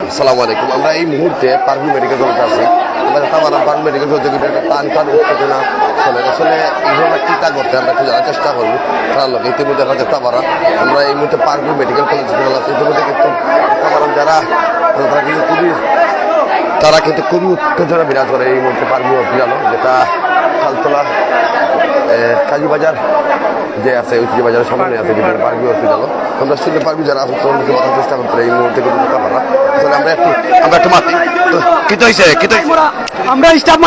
আসসালামু আলাইকুম। আমরা এই মুহূর্তে পারভি মেডিকেল কলেজে আছি। আমরা তামারা পারভি মেডিকেল কলেজে টান টান উত্তেজনা চলে আসলে এইভাবে চিন্তা করতে আমরা একটু জানার চেষ্টা করবো তার লোক ইতিমধ্যে দেখা যায় তামারা আমরা এই মুহূর্তে পারভি মেডিকেল কলেজ আছি। ইতিমধ্যে কিন্তু তামারা যারা তারা কিন্তু খুবই উত্তেজনা বিরাজ করে এই মুহূর্তে পারভি হসপিটাল যেটা খালতলা কাজীবাজার যে আছে ঐতিহ্য বাজারের সামনে আছে বিভিন্ন পারভি হসপিটাল। আমরা শুনতে পারবি যারা আছে তোমাদেরকে বলার চেষ্টা করতে এই মুহূর্তে কিন্তু তামারা আসলে আমরা একটু মাতি কি হয়েছে আমরা স্টাফ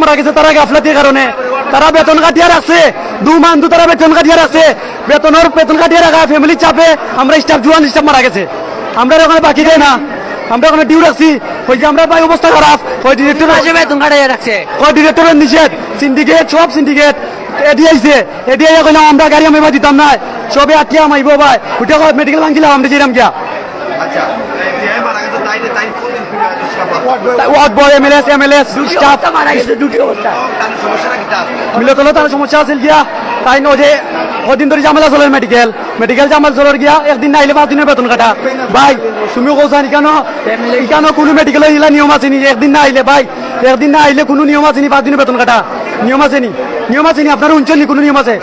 মারা গেছে তারা গাফলাতির কারণে তারা বেতন কাটিয়ে রাখছে তারা বেতন কাটিয়ে রাখছে বেতন কাটিয়ে রাখা ফ্যামিলির চাপে আমরা জুয়ান স্টাফ মারা গেছে। আমরা ওখানে বাকি দেয় না, আমরা ওখানে ডিউ রাখছি ওই যে আমরা ভাই অবস্থা খারাপ ওই ডিরেক্টর বেতন কাটিয়ে রাখছে ওই ডিরেক্টরের নিষেধ সিন্ডিকেট এডিআই কইলাম আমরা গাড়ি আমি দিতাম না সবে আটকিয়া মাইব ভাই ওটা মেডিকেল ভাঙছিলাম আমরা যেরাম গিয়া সমস্যা আছে গিয়া তাই যে কদিন ধরে জামেলা চলের মেডিকেল জামাল চলের গিয়া একদিন না আইলে 5 দিনের বেতন কাটা। ভাই তুমিও কোথায় কেন কোনো মেডিকেল নিয়ম আছে নি একদিন না আইলে ভাই একদিন না আইলে কোনো নিয়ম আছে নি 5 দিনের বেতন কাটা নিয়ম আছে নি আপনার উঞ্চল নি কোনো নিয়ম আছে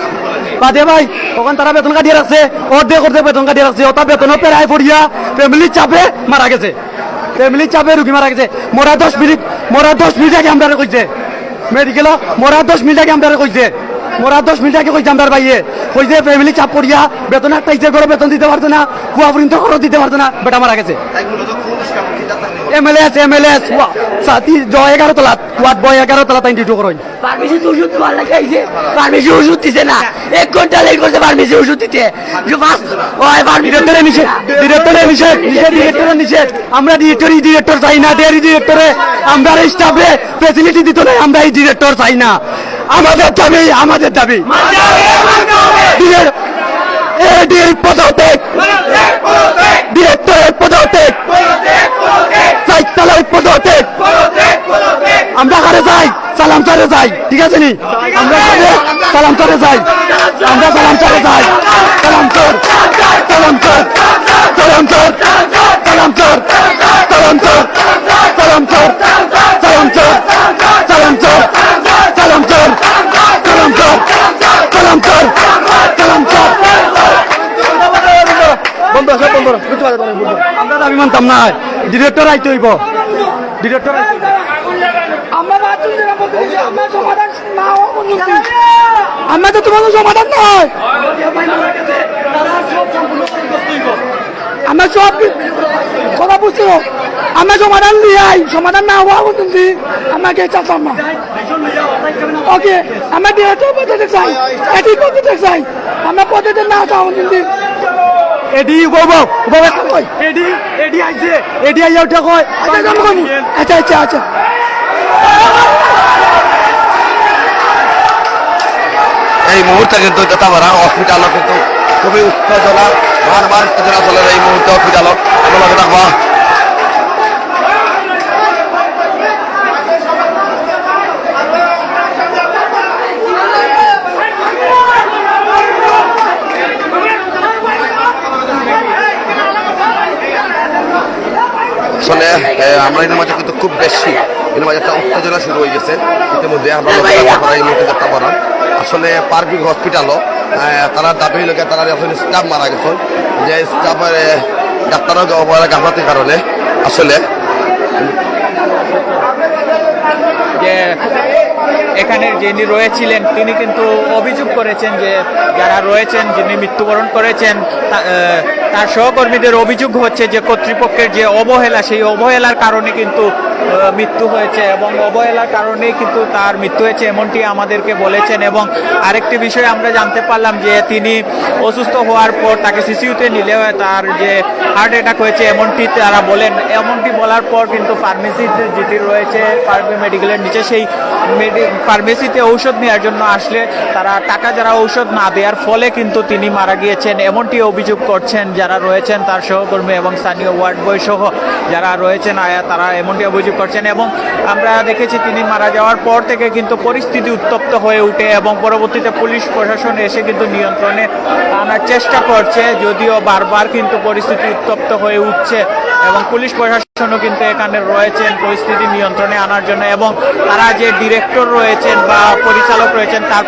বাদে ভাই তখন তারা বেতন কাটিয়ে রাখছে অর্ধেক বেতন কাটিয়ে রাখছে ওটা বেতনও পেরায় পড়িয়া ফ্যামিলির চাপে মারা গেছে রুগী মারা গেছে মোরা 10 মিনিট আগে আমরা কইছে মেডিকেল মোরা 10 মিনিট আগে আমরা কইছে আমরা ভাইয়ে কইছে ফ্যামিলি চাপ পড়িয়া বেতন একটা ইচ্ছে করে বেতন দিতে পারতো না কুয়া পর্যন্ত খরচ দিতে পারতো না বেটা মারা গেছে। এমএলএস 11 তলা ওয়ার্ড বয় 11 তলা তাই ডিউটি করেন ফার্মেসিতে ওষুধ মাল লাগাইছে ফার্মেসি ওষুধ দিছে না 1 ঘন্টা লেট করছে ফার্মেসি ওষুধ দিতে যে ফার্স্ট ওই ডিরেক্টরের নিষেধ আমরা ডিরেক্টর চাই না ডেয়ারি ডিরেক্টরে আমরা স্টাফে ফ্যাসিলিটি দিত না আমরা এই ডিরেক্টর চাই না আমাদের দাবি এডির পদত্যাগ ডিরেক্টরের পদত্যাগ চাইতলার পদত্যাগ আমরা কারে যাই সালাম চারে যাই ঠিক আছে নি আমরা সালাম চারে যাই আমরা দাবি মানতাম না ডিরেক্টর আইতে হইব ডিরেক্টর আমরা তো তোমাদের সমাধান নয় আমরা সব কথা বুঝছো আমরা সমাধান নিয়ে সমাধান না হওয়া পর্যন্ত আমাকে চাচ্তাম না ওকে আমরা ডিরেক্টর পদ্ধতি চাই এটি পদ্ধতি চাই আমরা পদ্ধতি না চাও কিন্তু এডি আইছে এডি আইয়া উঠে কয় আচ্ছা এই মুহূর্তে কিন্তু তামারা হসপিটাল কিন্তু খুবই উত্তেজনা মান উত্তেজনা চলে এই মুহূর্তে হসপিটাল আমরা রাখবা আসলে আমরা এর মাঝে কিন্তু খুব বেশি এর মাঝে একটা উত্তেজনা শুরু হয়ে গেছে ইতিমধ্যে আমরা এই মুহূর্তে দেখতে পারাম আসলে পারভিক হসপিটালও তারা দাবি লোকে তারা আসলে স্টাফ মারা গেছে যে স্টাফের ডাক্তারও গাফলাতির কারণে আসলে যে এখানে যিনি রয়েছিলেন তিনি কিন্তু অভিযোগ করেছেন যে যারা রয়েছেন যিনি মৃত্যুবরণ করেছেন তার সহকর্মীদের অভিযোগ হচ্ছে যে কর্তৃপক্ষের যে অবহেলা সেই অবহেলার কারণে কিন্তু মৃত্যু হয়েছে এবং অবহেলার কারণেই কিন্তু তার মৃত্যু হয়েছে এমনটি আমাদেরকে বলেছেন। এবং আরেকটি বিষয় আমরা জানতে পারলাম যে তিনি অসুস্থ হওয়ার পর তাকে সিসিইউতে নিলে তার যে হার্ট অ্যাটাক হয়েছে এমনটি তারা বলেন। এমনটি বলার পর কিন্তু ফার্মেসিতে যেটি রয়েছে পারভি মেডিকেলের নিচে সেই ফার্মেসিতে ঔষধ নেওয়ার জন্য আসলে তারা টাকা যারা ঔষধ না দেওয়ার ফলে কিন্তু তিনি মারা গিয়েছেন এমনটি অভিযোগ করছেন যারা রয়েছেন তার সহকর্মী এবং স্থানীয় ওয়ার্ড বয় সহ যারা রয়েছেন তারা এমনটি অভিযোগ করছেন। এবং আমরা দেখেছি তিনি মারা যাওয়ার পর থেকে কিন্তু পরিস্থিতি উত্তপ্ত হয়ে ওঠে এবং পরবর্তীতে পুলিশ প্রশাসন এসে কিন্তু নিয়ন্ত্রণে আনার চেষ্টা করছে, যদিও বারবার কিন্তু পরিস্থিতি উত্তপ্ত হয়ে উঠছে এবং পুলিশ প্রশাসন জন্য কিন্তু এখানে রয়েছেন পরিস্থিতি নিয়ন্ত্রণে আনার জন্য, এবং তারা যে ডিরেক্টর রয়েছেন বা পরিচালক রয়েছেন তার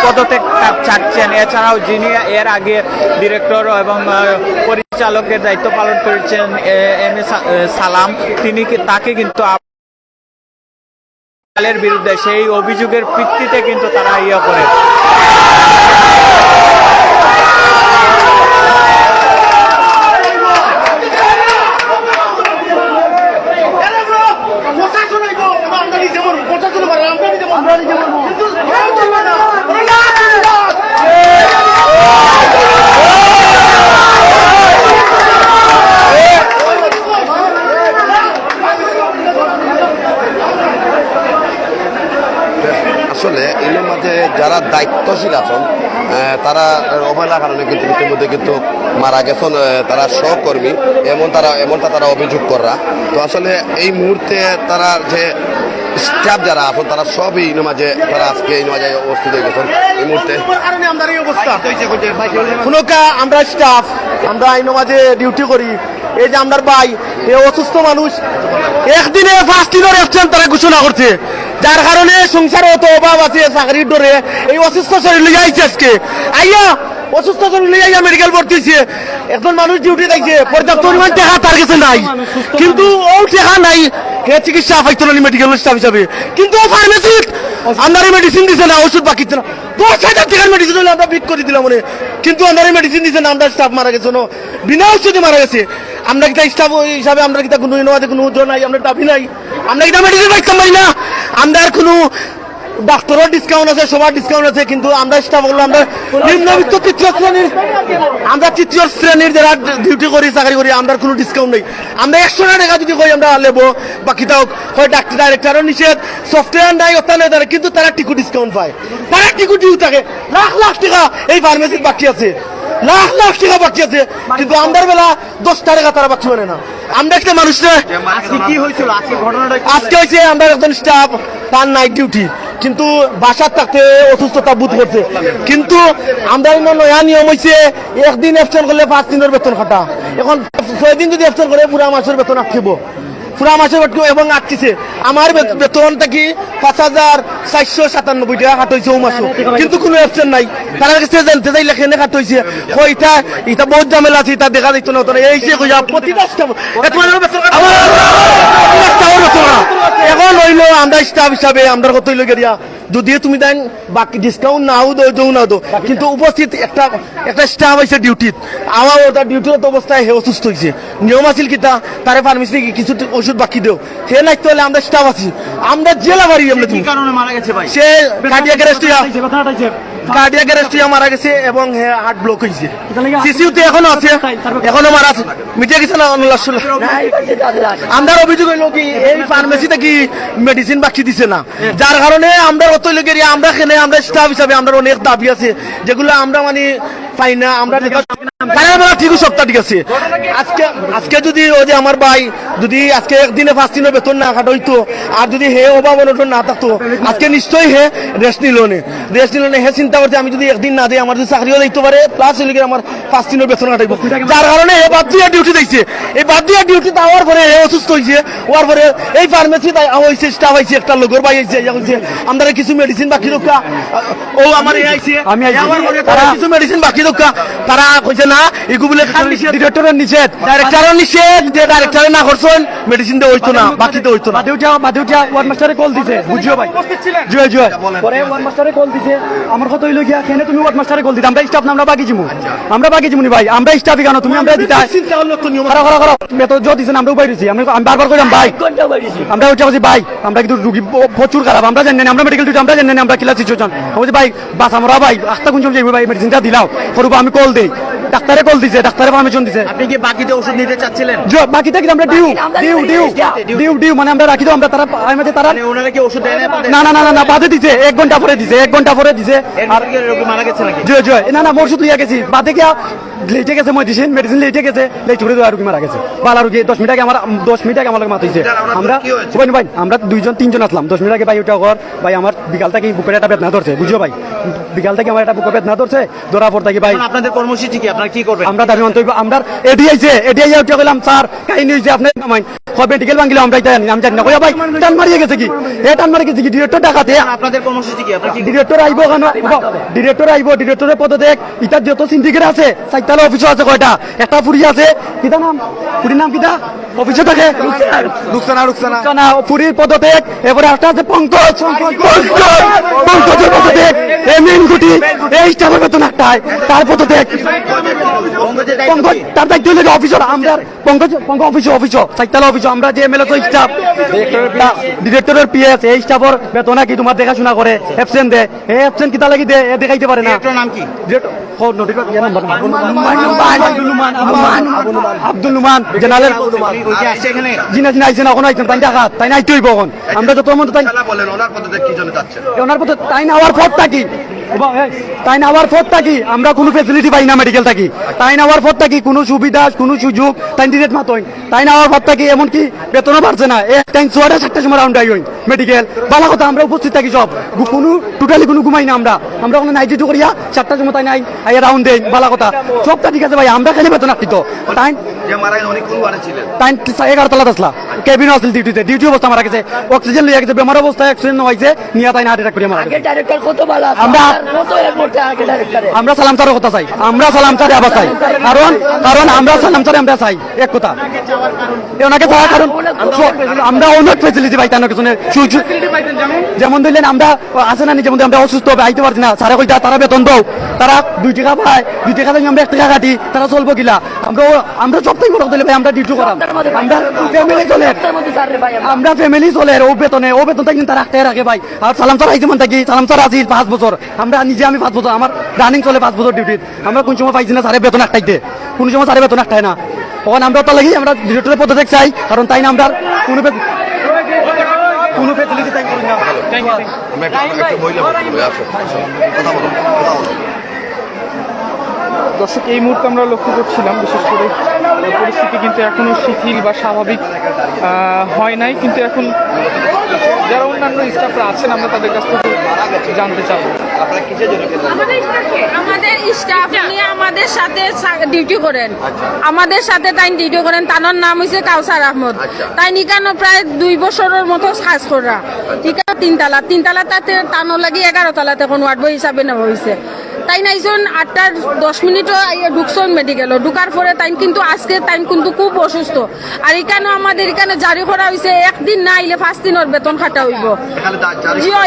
পদত্যাগ চাচ্ছেন। এছাড়াও যিনি এর আগে ডিরেক্টর এবং পরিচালকের দায়িত্ব পালন করেছেন এম এ সালাম, তাকে কিন্তু এর বিরুদ্ধে সেই অভিযোগের ভিত্তিতে কিন্তু তারা করে। আসলে এর মাঝে যারা দায়িত্বশীল আছেন তারা অবহেলার কারণে কিন্তু ইতিমধ্যে কিন্তু মারা গেছেন তারা সহকর্মী, এমনটা তারা অভিযোগ করা। তো আসলে এই মুহূর্তে তারা যে স্টাফ যারা আছেন তারা সবই এই মাঝে তারা আজকে এই মাঝে অবস্থিত হয়ে গেছেন এই মুহূর্তে। আমরা এই অবস্থা আমরা স্টাফ, আমরা এই মাঝে ডিউটি করি। এই যে আমার ভাই এ অসুস্থ মানুষ, একদিনে 5 দিনের অ্যাবসেন্ট তারা ঘোষণা করছে, যার কারণে সংসারে অত অভাব আছে চাকরির ডরে এই অসুস্থ শরীর লিয়ে আইছে আজকে আইয়া অসুস্থ শরীর লিয়ে আইয়া মেডিকেল ভর্তি হয়েছে। একজন মানুষ ডিউটি দেখছে, পর্যাপ্ত পরিমাণ টাকা তার কাছে নাই, কিন্তু ও টাকা নাই হে চিকিৎসা পাইতো না মেডিকেল স্টাফ হিসাবে, কিন্তু ও ফার্মেসিস্ট আমরা মেডিসিন দিছে না, ওষুধ বাকি না 10,000 টাকার মেডিসিন হলে আমরা বিক করে দিলাম মনে, কিন্তু আমরা মেডিসিন দিছে না, আমরা স্টাফ মারা গেছে বিনা ওষুধে মারা গেছে। আমরা কিতা স্টাফ হিসাবে আমরা কিতা কোনো কোনো উদ্যোগ নাই, আমরা দাবি নাই, আমরা কিতা মেডিসিন পাইতাম পারি না, আমরা কোনো ডাক্তারের ডিসকাউন্ট আছে, সবার ডিসকাউন্ট আছে, কিন্তু আমরা স্টাফ হলো আমরা নিম্নবিত্ত তৃতীয় শ্রেণীর যারা ডিউটি করি চাকরি করি আমরা কোনো ডিসকাউন্ট নেই। আমরা 100 টাকা যদি কই আমরা লেবো বাকি তাও হয় ডাক্তার ডাইরেক্টরও নিষেধ, সফটওয়্যার নাই ওটা নেই তারা, কিন্তু তারা টিকু ডিসকাউন্ট পায়, তারা টিকু ডিউ থাকে। লাখ লাখ টাকা এই ফার্মেসির বাকি আছে, লাখ লাখ টাকা বাকি আছে, কিন্তু আমাদের বেলা 10 টাকা তারা বাকি মানে না। আমরা একটা মানুষরা আজকে কি হয়েছিল, আজকে ঘটনাটা আজকে হয়েছে আমরা একজন স্টাফ তার নাইট ডিউটি, কিন্তু বাসার থাকতে অসুস্থতা বোধ করছে, কিন্তু আমরা নয়া নিয়ম হয়েছে একদিন অ্যাবসেন্ট করলে 5 দিনের বেতন খাটা, এখন 6 দিন যদি অ্যাবসেন্ট করে পুরা মাসের বেতন আটকিব, পুরা মাসের বেতন এবং আটকিছে। আমার বেতন থাকি 5,497 টাকা কাট হয়েছে ও মাসও, কিন্তু কোনো অ্যাবসেন্ট নাই। তারা কাছে জানতে চাইলে কেনে কাট হয়েছে, এটা বহুত ঝামেলা আছে, এটা দেখা যাইতো না, এই যে প্রতিটা স্টাফ এখন হইল আমরা স্টাফ হিসাবে আমরা কত হইল গেরিয়া যদিও তুমি দেন বাকি ডিসকাউন্ট নাও দৌ না দো, কিন্তু উপস্থিত একটা স্টাফ হয়েছে ডিউটিত, আমার ওটা ডিউটির অবস্থায় হে অসুস্থ হয়েছে, নিয়ম আছিল কিতা তারে ফার্মেসি কিছু ওষুধ বাকি দেও, সে নাইতে হলে আমরা স্টাফ আছি, আমরা জেলা বাড়ি আমরা কি কারণে মারা গেছে ভাই? সে কার্ডিয়াক অ্যারেস্ট মারা গেছে এবং হার্ট ব্লক হয়েছে, সিসিউতে এখনো আছে, এখনো মারা আছে, মিটে গেছে না। আমরা অভিযোগ হইল কি এই ফার্মেসি থেকে মেডিসিন বাকি দিছে না, যার কারণে আমরা অত লোক আমরা এখানে আমরা স্টাফ হিসাবে আমরা অনেক দাবি আছে যেগুলো আমরা মানে পাই না। আমরা ঠিক সপ্তাহ ঠিক আছে, আজকে যদি ওই যে আমার ভাই যদি আজকে একদিনে 5 দিনের বেতন না কাটা হইতো, আর যদি হে অভাব অনটন না থাকতো আজকে নিশ্চয়ই হে রেস্ট নিল নে হে চিন্তা করছে আমি যদি একদিন না দিই আমার যদি চাকরিও দিতে পারে প্লাস আমার 5 দিনের বেতন কাটাইব, যার কারণে হে বাদ দিয়ে ডিউটি দিয়েছে। এই বাদ দিয়ে ডিউটি দেওয়ার পরে হে অসুস্থ হয়েছে, হওয়ার পরে এই ফার্মেসি হয়েছে স্টাফ হয়েছে একটা লোকের ভাই হয়েছে আমরা কিছু মেডিসিন বাকি রক্ষা ও আমার কিছু মেডিসিন বাকি রক্ষা, তারা কইছে না এগুলো ডিরেক্টরের নিষেধ, ডাইরেক্টরের নিষেধ, যে ডাইরেক্টরে না করছেন মেডিসিন দিয়ে হইতো না, বাকিতে হইতো না। বাদেউটা ওয়ার্ড মাস্টারে কল দিছে, বুঝিও ভাই জয় পরে ওয়ার্ড মাস্টারে কল দিছে, আমার কথা হইলো গিয়া কেন তুমি ওয়ার্ড মাস্টারে কল দিতে, আমরা স্টাফ না আমরা বাকি জিমু, আমরা বাকি জিমুনি ভাই, আমরা স্টাফই কেন তুমি আমরা দিতে করো বেতন জো দিছেন আমরা উপায় দিছি, আমি বারবার কইলাম ভাই আমরা উঠে বলছি ভাই আমরা কিন্তু রুগী প্রচুর খারাপ, আমরা জানি না আমরা মেডিকেল ডিউটি আমরা জানি না আমরা ক্লাস সিচুয়েশন, বলছি ভাই বাস আমরা ভাই রাস্তা কোন যাইব ভাই মেডিসিনটা দিলাও করব, আমি কল দেই ডাক্তারে কল দিছে, ডাক্তারে পারমিশন দিছে। আপনি কি বাকিতে ওষুধ নিতে চাচ্ছিলেন? বাকিটা কি আমরা ডিউ মানে আমরা রাখি দাও আমরা তারা তারা ওনারা কি ওষুধ দেয় না বাদে দিছে 1 ঘন্টা পরে দিছে, 1 ঘন্টা পরে দিছে। আর রোগী মারা গেছে নাকি? জয় না ওষুধ লিয়া গেছি বাদে কি লেটে গেছে মেডিসিন লেটে গেছে লেট করে দেওয়া রুগী মারা গেছে, বালা রুগী 10 মিনিট আগে আমার 10 মিনিট আগে আমার মাথাইছে, আমরা ভাই আমরা 2-3 জন আসলাম 10 মিনিট আগে ভাই ওটা ঘর ভাই আমার বিকাল থেকে বুকের একটা বেদনা ধরছে, বুঝছো ভাই বিকাল থেকে আমার একটা বুকের বেদনা ধরছে, ধরা পর থেকে ভাই আপনাদের কর্মসূচি কি? আপনারা কি করবেন? আমরা দাবি মানতে হইব। আমরা এডিআই উঠে গেলাম স্যার কাহিনী হয়েছে আপনার নামাই মেডিকেল ভাঙিলে আমরা এটা জানি আমি জানি না কইয়া ভাই টান মারিয়ে গেছে কি টান মারিয়ে গেছে কি ডিরেক্টর ডাকাতে আপনাদের কর্মসূচি কি? আপনারা কি ডিরেক্টর আইব কেন ডিরেক্টরের পদত্যাগ ইটার যত সিন্ডিকেট আছে সাইতালা অফিসও আছে কয়টা একটা ফুরি আছে কিটা নাম ফুরির নাম কিটা অফিসে থাকে রুকসানা ফুরির পদত্যাগ এবারে একটা আছে পঙ্কজের পদত্যাগ এই মেন গুটি এই স্টাফের বেতন একটাই তার পদত্যাগ পঙ্কজ তার দায়িত্ব হলো অফিসার আমরা পঙ্কজ অফিস সাইতালা অফিস আমরা যে এমএলএ তো স্টাফ ডিরেক্টরের পিএস এই স্টাফের বেতন কি তোমার দেখাশোনা করে অ্যাবসেন্ট দে এই অ্যাবসেন্ট কিটা লাগি দে এ দেখাইতে পারে না ডিরেক্টরের নাম কি? আব্দুল নুমান জেনারেল ওই যে আসছে এখানে জিনা আইছে না এখন আইছেন তাই ডাকাত তাই না আইতে হইব এখন আমরা তো তোমার তাই বলেন ওনার পদত্যাগ কি জন্য চাচ্ছেন? ওনার পথে তাই না আওয়ার পথ থাকি তাই না আওয়ার পথ থাকি আমরা কোনো ফেসিলিটি পাই না মেডিকেল থাকি তাই না আওয়ার পথ থাকি কোনো সুবিধা কোনো সুযোগ তাই ডিরেক্ট মাতই তাই না আওয়ার পথ থাকি এমনকি বেতনও বাড়ছে না টাইম 6:30 সময় রাউন্ড আই মেডিকেল বালা কথা আমরা উপস্থিত থাকি সব কোনো টোটালি কোনো ঘুমাই না আমরা কোনো নাইট ডিউটি করিয়া 7টার সময় তাই নাই আইয়া রাউন্ড দেই বালা কথা সবটা ঠিক আছে ভাই আমরা খালি বেতন আসছি তো তাই যে মারা গেল উনি কোন ওয়ার্ডে ছিলেন? তাই 11 তলা আসলা কেবিন আসল ডিউটি অবস্থা মারা গেছে অক্সিজেন লিয়ে গেছে বেমার অবস্থায় অক্সিজেন হয়েছে নিয়ে তাই না হার্ট অ্যাটাক করে মারা গেছে ডাইরেক্টর কত ভালো আমরা সালাম স্যারের কথা চাই আমরা সালাম স্যারে আবার চাই কারণ আমরা সালাম স্যারে আমরা চাই এক কথা ওনাকে চাই কারণ আমরা অনেক ফেসিলিটি পাই তার পিছনে যেমন ধরলেন আমরা আছে না যেমন আমরা অসুস্থ হবে আইতে পারছি না স্যারে কইতা তারা বেতন দাও তারা 2 টাকা পায় 2 টাকা দিয়ে আমরা 1 টাকা কাটি তারা চলবো কিলা আমরা সবটাই বড় দিলে ভাই আমরা ডিউটি করাম আমরা ফ্যামিলি চলে ও বেতনটা কিন্তু তারা রাখতে রাখে ভাই আর সালাম স্যার আইছে মান থাকি সালাম স্যার আছি 5 বছর আমরা নিজে আমি 5 বছর আমার রানিং চলে 5 বছর ডিউটি আমরা কোন সময় পাইছি না স্যারের বেতন একটাইতে কোন সময় স্যারের বেতন একটাই না তখন আমরা তো লাগি আমরা ডিরেক্টরের পদত্যাগ চাই কারণ তাই না আমরা কোনো ফেসিলিটি তাই করি না আমরা একটা মহিলা কথা বলুন দর্শক এই মুহূর্তে আমরা লক্ষ্য করছিলাম বিশেষ করে পরিস্থিতি কিন্তু এখনো শিথিল বা স্বাভাবিক হয় নাই কিন্তু এখন যারা অন্যান্য স্টাফরা আছেন আমরা তাদের কাছ থেকে জানতে চাবো আমাদের স্টাফ নিয়ে আমাদের সাথে ডিউটি করেন আমাদের সাথে তাই ডিউটি করেন তার নাম হয়েছে কাউসার আহমদ তাই নিকানো প্রায় 2 বছরের মতো কাজ করা ইকা তিনতলা তাতে টানো লাগি 11 তলাতে কোন ওয়ার্ড বই হিসাবে নেওয়া হয়েছে তাই নাইজন 8টার 10 মিনিটও ঢুকছেন মেডিকেল ঢুকার পরে তাই কিন্তু আজকে তাই কিন্তু খুব অসুস্থ আর এখানে আমাদের এখানে জারি করা হয়েছে একদিন না আইলে 5 দিনের বেতন খাটা হইব জিও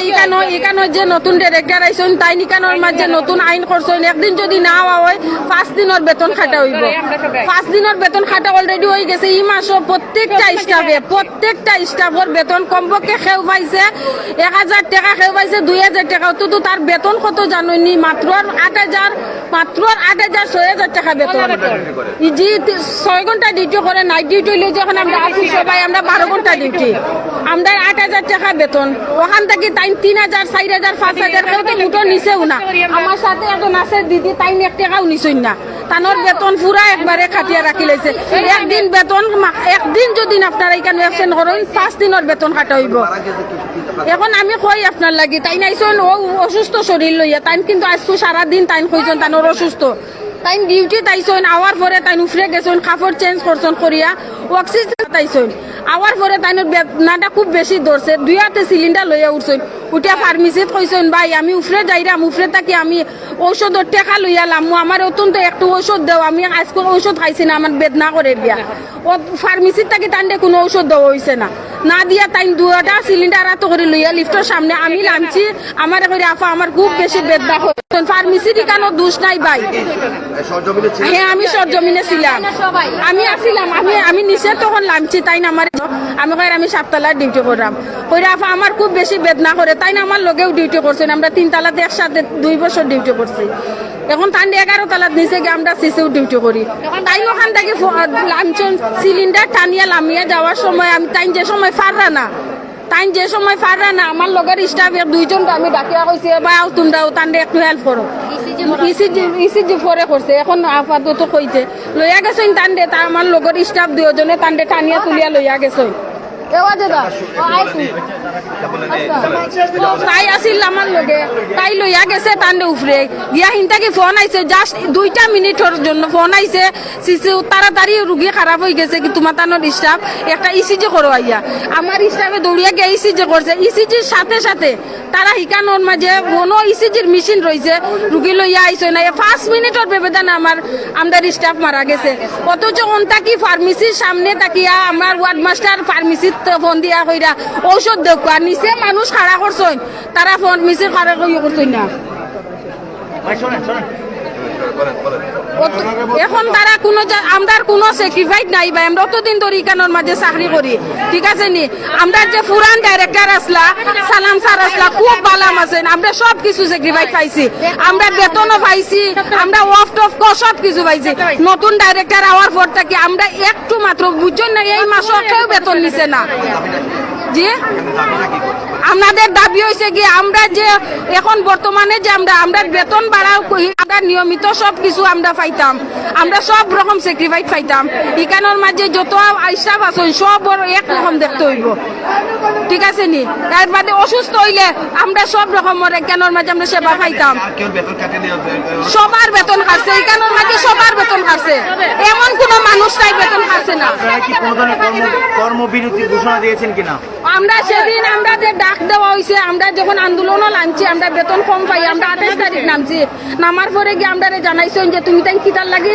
এখানে যে নতুন ডিরেক্টর আইছেন তাই নিকানোর মাঝে নতুন আইন করছেন একদিন যদি না হয় 5 দিনের বেতন খাটা হইব 5 দিনের বেতন খাটা অলরেডি হয়ে গেছে এই মাসও প্রত্যেকটা স্টাফের বেতন কমপক্ষে খেউ পাইছে 1000 টাকা খেউ পাইছে 2000 টাকা তো তার বেতন কত জানেননি মাত্র 8,000-6,000 টাকা বেতন জি 6 ঘন্টা ডিউটি করে নাইট ডিউটি হইলে যখন আমরা আসি সবাই আমরা 12 ঘন্টা ডিউটি আমরা 8,000 টাকা বেতন ওখান থেকে তাই 3,000 4,000 5,000 কেউ তো মুঠো নিছেও না আমার সাথে এখন আছে দিদি তাই 1 টাকাও নিছেন না তানোর বেতন পুরা একবারে কাটিয়ে রাখি লাইছে একদিন যদি আপনারা এখানে অ্যাবসেন্ট করেন 5 দিনের বেতন কাটা হইব এখন আমি কই আপনার লাগি তাই নাইছেন ও অসুস্থ শরীর লইয়া তাই কিন্তু আজকে সারাদিন তাই কইছেন তানোর অসুস্থ তাই ডিউটি তাইছেন আওয়ার পরে তাই উফরে গেছেন কাপড় চেঞ্জ করছেন করিয়া অক্সিজেন তাইছেন আওয়ার পরে তাইনোর বেদনাটা খুব বেশি ধরছে 2 হাতে সিলিন্ডার লইয়া উঠছেন উঠিয়া ফার্মেসিত কইছেন ভাই আমি উফরে যাইরাম উফরে থাকি আমি ঔষধের টাকা লইয়ালাম আমার অত্যন্ত একটু ঔষধ দেও আমি আজকাল ঔষধ খাইছি না আমার বেদনা করে দিয়া ও ফার্মেসির থাকি তান্ডে কোনো ঔষধ দেওয়া হয়েছে না দিয়া তাই 2টা সিলিন্ডার এত করে লইয়া লিফটের সামনে আমি নামছি আমার করে আফা আমার খুব বেশি বেদনা হচ্ছে ফার্মেসির কেন দোষ নাই ভাই হ্যাঁ আমি সরজমিনে ছিলাম আমি আসছিলাম আমি নিচে তখন নামছি তাই না আমি আমি 7 তলার ডিউটি করলাম ওই আফা আমার খুব বেশি বেদনা করে তাই না আমার লগেও ডিউটি করছেন আমরা 3 তলাতে একসাথে 2 বছর ডিউটি করছি এখন তান্ডে 11 তলার নিচে গিয়ে আমরা সিসেও ডিউটি করি তাই ওখান থেকে লাঞ্চন সিলিন্ডার টানিয়া লামিয়ে যাওয়ার সময় আমি তাই যে সময় ফাররা না আমার লগের স্টাফের 2 জন আমি ডাকিয়া কইছি ভাই আও তোমরাও তান্ডে একটু হেল্প করো ইসিজি পরে করছে এখন আপাতত কইতে লইয়া গেছেন তান্ডে তা আমার লগের স্টাফ 2 জনে তান্ডে টানিয়া তুলিয়া লইয়া গেছেন এওয়া দাদা তাই আসিল আমার লগে, তাই লইয়া গেছে তান্ডে উফরে গিয়া হিনতাকে ফোন আইছে, জাস্ট 2টা মিনিটের জন্য ফোন আইছে, সিসি তাড়াতাড়ি রুগী খারাপ হয়ে গেছে কি তোমার তানোর স্টাফ একটা ইসিজি করো আইয়া। আমার স্টাফে দৌড়িয়া গিয়ে ইসিজি করছে, ইসিজির সাথে সাথে তারা হিকানোর মাঝে কোনো ইসিজির মেশিন রয়েছে, রুগী লইয়া আইছে না, 5 মিনিটের ব্যবধান আমাদের স্টাফ মারা গেছে। অথচ অন্তাকি ফার্মেসির সামনে তাকিয়া আমার ওয়ার্ড মাস্টার ফার্মেসির ফোন দিয়া কইরা ঔষধ দেখো, আর নিচে মানুষ খাড়া করছেন, তারা ফার্মেসির খাড়া করিয়া করছেন না। এখন তারা আমরা কোনো স্যাক্রিফাইস নাই ভাই, আমরা অতদিন ধরে ইকানোর মাঝে চাকরি করি, ঠিক আছে নি। আমরা যে পুরান ডাইরেক্টর আসলা সালাম স্যার আসলা খুব বালাম আছেন, আমরা সব কিছু স্যাক্রিফাইস পাইছি, আমরা বেতনও পাইছি, আমরা অফ টফ সব কিছু পাইছি। নতুন ডাইরেক্টর আওয়ার পর থেকে আমরা একটু মাত্র বুঝছেন না, এই মাসও কেউ বেতন নিছে না। জি আমাদের দাবি হয়েছে কি আমরা যে এখন বর্তমানে যে আমরা বেতন বাড়াও, আমরা নিয়মিত সব কিছু আমরা পাইতাম, আমরা সব রকম স্যাক্রিফাইস পাইতাম। ইকানোর মাঝে যত স্টাফ আছেন সব একরকম দেখতে হইব, ঠিক আছে নি। তার বাদে অসুস্থ হইলে আমরা সব রকমের ইকানোর মাঝে আমরা সেবা পাইতাম। সবার বেতন খাচ্ছে ইকানোর মাঝে, সবার বেতন খাচ্ছে, এমন কোন মানুষ নাই বেতন খাচ্ছে না। আপনারা কি কোনো ধরনের কর্মবিরতি ঘোষণা দিয়েছেন কিনা? আমরা সেদিন আমরা যে ডাক দেওয়া হয়েছে, আমরা যখন আন্দোলনও নামছি, আমরা বেতন কম পাই, আমরা 28 তারিখ নামছি, নামার পরে গিয়ে আমরা জানাইছেন যে তুমি তাই কিতার লাগি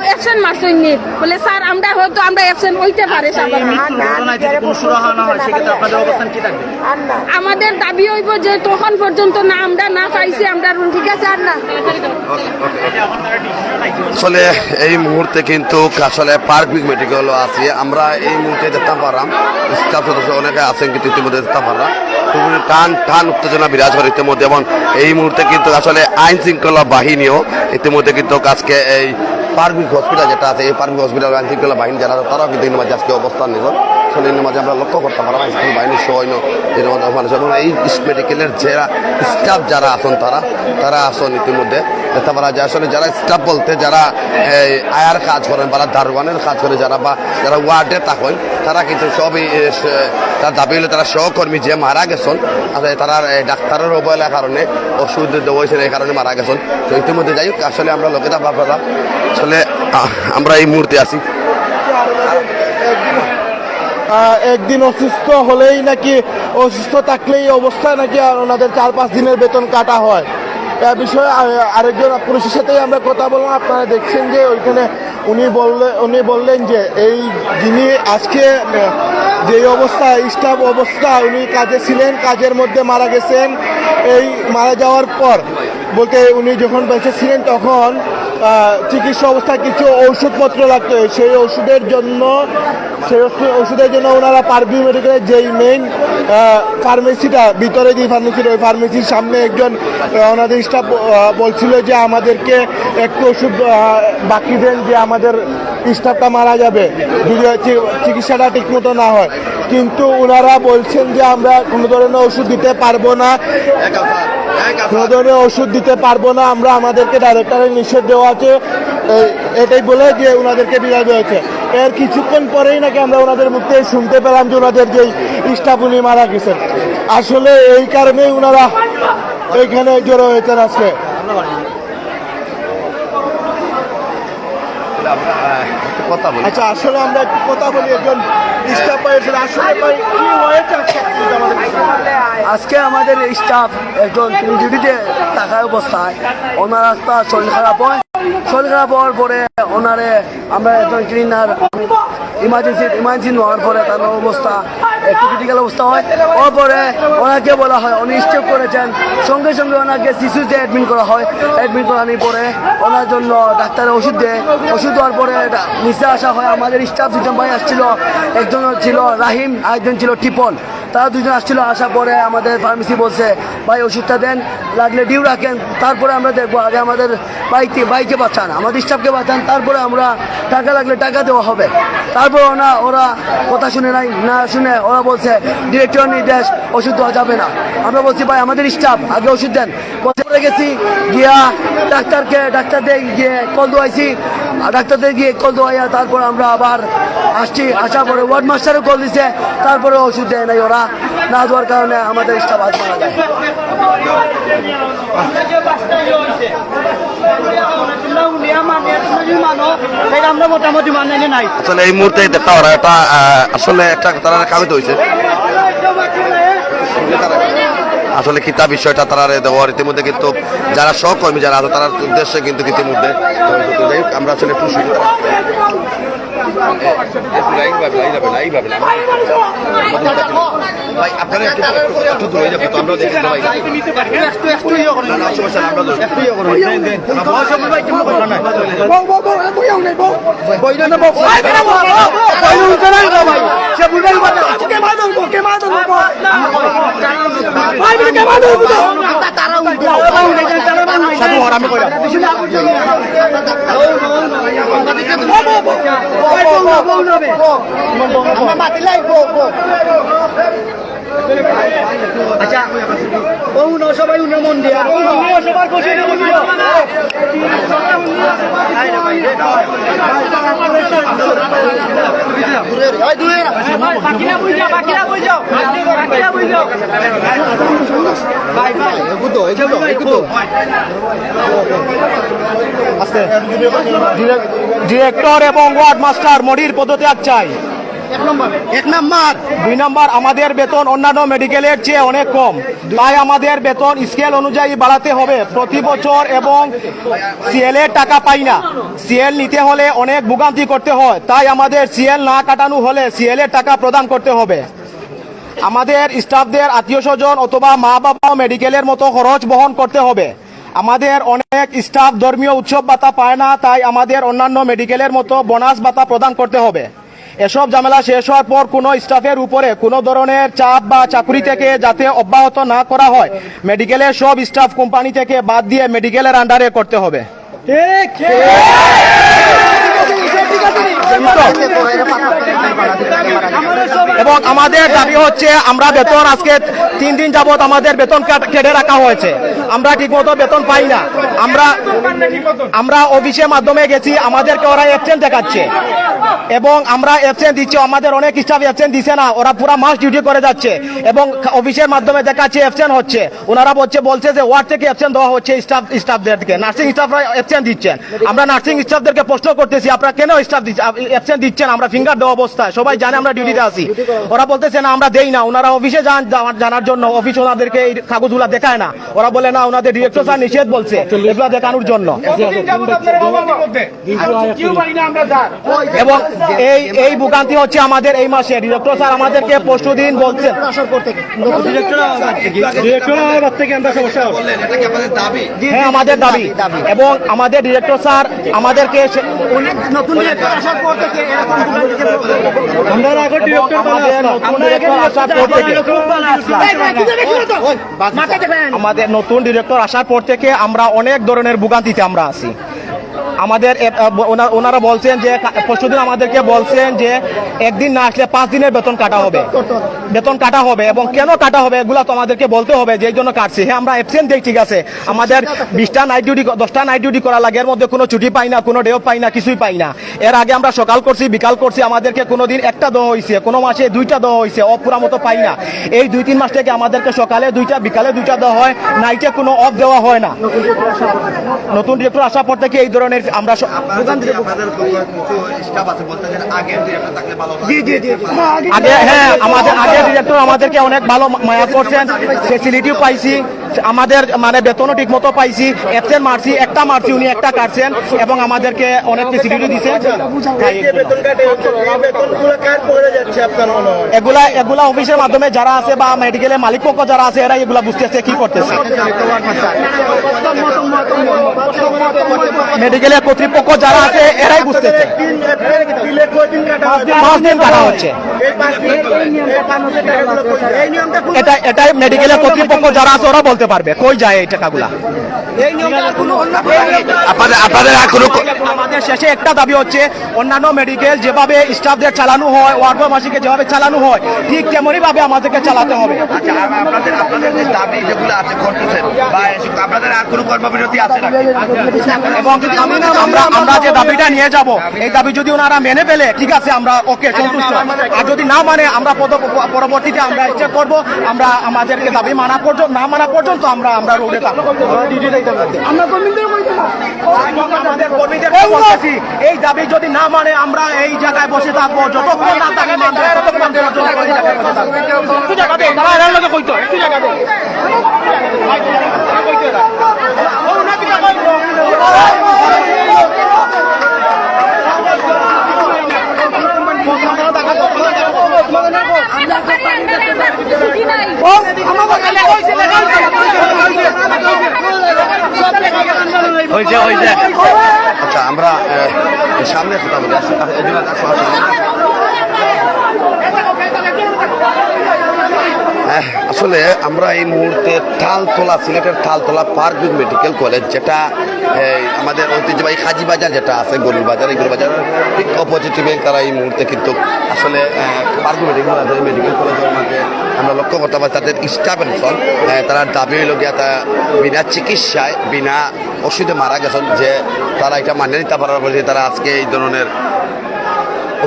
অ্যাবসেন্ট মারছেন নি, বলে স্যার আমরা হয়তো আমরা অ্যাবসেন্ট হইতে পারে। ঘটনায় যদি কোনো সুরাহা না হয় সেক্ষেত্রে আপনাদের অবস্থান কি থাকবে? আমাদের দাবি হইব যে তখন পর্যন্ত না আমরা না পাইছি আমরা, ঠিক আছে আর না। আসলে এই মুহূর্তে কিন্তু আসলে পার্ক মেডিকেল আছে, আমরা এই মুহূর্তে দেখতে পারলাম স্টাফ সদস্য অনেকে আছেন, কিন্তু ইতিমধ্যে দেখতে পারলাম খুবই টান উত্তেজনা বিরাজ করে ইতিমধ্যে। এবং এই মুহূর্তে কিন্তু আসলে আইন শৃঙ্খলা বাহিনীও ইতিমধ্যে কিন্তু আজকে এই পার্ক হসপিটাল যেটা আছে, এই পার্ক হসপিটাল আইন শৃঙ্খলা বাহিনী যারা তারাও কিন্তু এর মাঝে আজকে অবস্থান নিল। আসলে এর মাঝে আমরা লক্ষ্য করতে পারলাম আইন শৃঙ্খলা বাহিনীর সৈন্য এর মধ্যে মানুষ এবং এই মেডিকেলের যারা স্টাফ যারা আসেন তারা আসেন ইতিমধ্যে দেখতে পারা যায়। আসলে যারা স্টাফ বলতে যারা আয়ার কাজ করেন বা দারোয়ানের কাজ করে যারা, বা যারা ওয়ার্ডে থাকেন, তারা কিন্তু সবই তার দাবি হলে তারা সহকর্মী যে মারা গেছেন, তারা ডাক্তারের অবহেলার কারণে ওষুধ দেওয়া হয়েছে এই কারণে মারা গেছেন। তো ইতিমধ্যে যাই হোক আসলে আমরা লোকেরা ভাবলাম আসলে আমরা এই মুহূর্তে আছি। একদিন অসুস্থ হলেই নাকি, অসুস্থ থাকলেই অবস্থায় নাকি আর ওনাদের 4-5 দিনের বেতন কাটা হয়। এ বিষয়ে আরেকজন পুলিশের সাথেই আমরা কথা বললাম। আপনারা দেখছেন যে ওইখানে উনি বললেন যে এই যিনি আজকে যে অবস্থা স্টাফ অবস্থা, উনি কাজে ছিলেন, কাজের মধ্যে মারা গেছেন। এই মারা যাওয়ার পর বলতে উনি যখন বেঁচে ছিলেন তখন চিকিৎসা অবস্থায় কিছু ঔষধপত্র লাগতো, সেই ওষুধের জন্য ওনারা পারভি মেডিকেলের যেই মেইন ফার্মেসিটা ভিতরে যে ফার্মেসিটা, ওই ফার্মেসির সামনে একজন ওনাদের স্টাফ বলছিল যে আমাদেরকে একটু ওষুধ বাকি দেন, যে আমাদের স্টাফটা মারা যাবে যদি চিকিৎসাটা ঠিক মতো না হয়। কিন্তু ওনারা বলছেন যে আমরা কোনো ধরনের ওষুধ দিতে পারবো না, কোনো ধরনের ওষুধ দিতে পারবো না, আমরা আমাদেরকে ডাইরেক্টরের নিষেধ দেওয়া আছে, এটাই বলে যে ওনাদেরকে বিদায় দেওয়া হয়েছে। এর কিছুক্ষণ পরেই নাকি আমরা ওনাদের মুখে শুনতে পেলাম যে ওনাদের যেই স্টাফ উনি মারা গেছেন। আসলে এই কারণেই ওনারা এইখানে জড়ো হয়েছেন আজকে। আচ্ছা আসলে আমরা একটু কথা বলি, একজন স্টাফ পাইয়েছেন, আসলে ভাই কি হয়েছে আজকে আমাদের স্টাফ একজন ডিউটিতে থাকা অবস্থায় ওনার একটা শরীর খারাপ হয়, শরীর খারাপ হওয়ার পরে ওনারে আমরা একজন ক্লিনার ইমার্জেন্সি নেওয়ার পরে তার অবস্থা একটু ক্রিটিক্যাল অবস্থা হয়। ওর পরে ওনাকে বলা হয় উনি স্ট্রোক করেছেন, সঙ্গে সঙ্গে ওনাকে শিশুতে অ্যাডমিট করা হয়। অ্যাডমিট করানোর পরে ওনার জন্য ডাক্তারের ওষুধ দেয়, ওষুধ দেওয়ার পরে নিচে আসা হয়। আমাদের স্টাফ দুজন ভাই আসছিল, একজন ছিল রাহিম আর একজন ছিল টিপন, তারা দুজন আসছিল। আসার পরে আমাদের ফার্মেসি বলছে ভাই ওষুধটা দেন, লাগলে ডিউ রাখেন, তারপরে আমরা দেখবো, আগে আমাদের বাইকে বাঁচান, আমাদের স্টাফকে বাঁচান, তারপরে আমরা টাকা লাগলে টাকা দেওয়া হবে। তারপর ওরা কথা শুনে না শুনে ওরা বলছে ডিরেক্টর নির্দেশ ওষুধ দেওয়া যাবে না। আমরা বলছি ভাই আমাদের স্টাফ আগে ওষুধ দেন। পরে গেছি গিয়া ডাক্তার দিয়ে গিয়ে কল দেওয়াইছি, ডাক্তারদের গিয়ে কল দেওয়া, তারপর আমরা আবার আসছি, আসার পরে ওয়ার্ড মাস্টারও কল দিছে, তারপরে ওষুধ দেয় নাই ওরা, না দেওয়ার কারণে আমাদের স্টাফ হাত মারা যায়। আমরা মোটামুটি মানে নাই। আসলে এই মুহূর্তে একটা ওরা একটা আসলে একটা তারা কামিত হয়েছে, আসলে কি তা বিষয়টা তারা দেওয়ার ইতিমধ্যে কিন্তু যারা সহকর্মী যারা আছে তার উদ্দেশ্যে কিন্তু ইতিমধ্যে যাই হোক, আমরা আসলে একটু শুনি। ভাই আপনারা একটু দূরে যাবেন তো, আমরা দেখি ভাই আচ্ছা সবাই মন দিয়া সবার বসে ডিরেক্টর এবং ওয়ার্ড মাস্টার মডির পদত্যাগ চাই। 1 নম্বর 2 নম্বর, আমাদের বেতন অন্যান্য মেডিকেলের চেয়ে অনেক কম, তাই আমাদের বেতন স্কেল অনুযায়ী বাড়াতে হবে প্রতি বছর, এবং সিএল এর টাকা পাই না, সিএল নিতে হলে অনেক ভোগান্তি করতে হয়, তাই আমাদের সিএল না কাটানো হলে সিএল এর টাকা প্রদান করতে হবে। আমাদের স্টাফদের আত্মীয় স্বজন অথবা মা বাবা মেডিকেলের মতো খরচ বহন করতে হবে। আমাদের অনেক স্টাফ ধর্মীয় উৎসব ভাতা পায় না, তাই আমাদের অন্যান্য মেডিকেলের মতো বোনাস ভাতা প্রদান করতে হবে। এসব ঝামেলা শেষ হওয়ার পর কোনো স্টাফের উপরে কোনো ধরনের চাপ বা চাকরি থেকে যাতে অব্যাহত না করা হয়, মেডিকেলের সব স্টাফ কোম্পানি থেকে বাদ দিয়ে মেডিকেলের আন্ডারে করতে হবে। এবং আমাদের দাবি হচ্ছে, আমরা বেতন আজকে 3 দিন যাবত আমাদের বেতন কেটে রাখা হয়েছে, আমরা ঠিকমতো বেতন পাই না। আমরা অফিসের মাধ্যমে গেছি, আমাদেরকে ওরা অ্যাবসেন্ট দেখাচ্ছে এবং আমরা অ্যাবসেন্ট দিচ্ছি, আমাদের অনেক স্টাফ অ্যাবসেন্ট দিচ্ছে না, ওরা পুরো মাস ডিউটি করে যাচ্ছে এবং অফিসের মাধ্যমে দেখাচ্ছে অ্যাবসেন্ট হচ্ছে। ওনারা বলছে যে ওয়ার্ড থেকে অ্যাবসেন্ট দেওয়া হচ্ছে স্টাফদেরকে, নার্সিং স্টাফরা অ্যাবসেন্ট দিচ্ছেন। আমরা নার্সিং স্টাফদেরকে প্রশ্ন করতেছি, আপনারা কেন স্টাফ অ্যাবসেন্ট দিচ্ছেন? আমরা ফিঙ্গার দেওয়া অবস্থায় সবাই জানে আমরা ডিউটিতে আছি। ওরা বলতেছে না আমরা দেই না, ওনারা অফিসে যান জানার জন্য, অফিস ওনাদেরকে এই কাগজগুলা দেখায় না, ওরা বলে না ওনাদের ডিরেক্টর স্যার নিষেধ বলছে এগুলা দেখানোর জন্য। এবং এই ভোগান্তি হচ্ছে আমাদের এই মাসে। ডিরেক্টর স্যার আমাদেরকে পরশু দিন বলছেন, হ্যাঁ আমাদের দাবি, এবং আমাদের ডিরেক্টর স্যার আমাদেরকে নতুন ডিরেক্টর আসার পর থেকে আমাদের নতুন ডিরেক্টর আসার পর থেকে আমরা অনেক ধরনের ভোগান্তিতে আমরা আছি। আমাদের ওনারা বলছেন যে পরশুদিন আমাদেরকে বলছেন যে একদিন না আসলে 5 দিনের বেতন কাটা হবে এবং কেন কাটা হবে এগুলা তো আমাদেরকে বলতে হবে, যেই জন্য কাটছি। হ্যাঁ আমরা অ্যাবসেন্ট দেই, ঠিক আছে, আমাদের 20টা নাইট ডিউটি 10টা নাইট ডিউটি করা লাগে, এর মধ্যে কোনো ছুটি পাই না, কোনো ডেও পাই না, কিছুই পাই না। এর আগে আমরা সকাল করছি, বিকাল করছি, আমাদেরকে কোনোদিন একটা দেওয়া হয়েছে, কোনো মাসে 2টা দেওয়া হয়েছে, অফ পুরা মতো পাই না। এই 2-3 মাস থেকে আমাদেরকে সকালে 2টা বিকালে 2টা দেওয়া হয়, নাইটে কোনো অফ দেওয়া হয় না। নতুন ডিরেক্টর আসার পর থেকে এই ধরনের আমরা আগে, হ্যাঁ আমাদের আগের ডিরেক্টর আমাদেরকে অনেক ভালো মায়া করছেন, ফেসিলিটিও পাইছি, আমাদের মানে বেতনও ঠিক মতো পাইছি। অ্যাবসেন্ট মারছি, একটা মারছি, উনি একটা কাটছেন এবং আমাদেরকে অনেক ফেসিলিটি দিচ্ছে। এগুলা অফিসের মাধ্যমে যারা আছে বা মেডিকেলের মালিক পক্ষ যারা আছে এরা এগুলা বুঝতেছে কি করতেছে। মেডিকেলের কর্তৃপক্ষ যারা আছে এরাই বুঝতেছে। 5 দিন কাটা হচ্ছে, এটাই মেডিকেলের কর্তৃপক্ষ যারা আছে ওরা বলতে করতে পারবে? কই যায় এই টাকাগুলা? এই নিয়মটা আর কোনো আপনাদের আর কোনো আমাদের শেষে একটা দাবি হচ্ছে, অন্যান্য মেডিকেল যেভাবে স্টাফদের চালানো হয়, ওয়ার্ডবাসীকে যেভাবে চালানো হয়, ঠিক তেমনই ভাবে আমাদেরকে চালাতে হবে। আচ্ছা, আপনাদের যে দাবি যেগুলো আছে করতেছেন বা আপনাদের আর কোনো কর্মবিরতি আছে নাকি? এবং আমরা যে দাবিটা নিয়ে যাব, এই দাবি যদি ওনারা মেনে ফেলে, ঠিক আছে, আমরা ওকে সন্তুষ্ট। আর যদি না মানে, আমরা পরবর্তীতে আমরা চেক করব, আমরা আমাদেরকে দাবি না মানা পর্যন্ত আমরা রোডে থাকবো। আমরা কর্মীদের বলতে না আমাদের কর্মীদেরকে বলতেছি, এই দাবি যদি না মানে, আমরা এই জায়গায় বসে থাকবো যতক্ষণ না দাবি মানবে, ততক্ষণ পর্যন্ত এই জায়গায় বসে থাকবো। একটু জায়গা দে, তারা এর লগে কইতো, একটু জায়গা দে। আচ্ছা, আমরা সামনে কথা বলি। আসলে আমরা এই মুহূর্তে সিলেটের তালতলা পার্কভিউ মেডিকেল কলেজ, যেটা আমাদের ঐতিহ্যবাহী হাজিবাজার যেটা আছে, গরুর বাজার, এই গরুর বাজারের ঠিক অপোজিটিভে তারা এই মুহূর্তে কিন্তু আসলে পার্কভিউ মেডিকেল কলেজের মাঝে আমরা লক্ষ্য করতে পারি তাদের স্টাফের ফল তারা দাবি হইল গিয়া তা বিনা চিকিৎসায় বিনা ওষুধে মারা গেছেন, যে তারা এটা মানিয়ে নিতে পারার পরে তারা আজকে এই ধরনের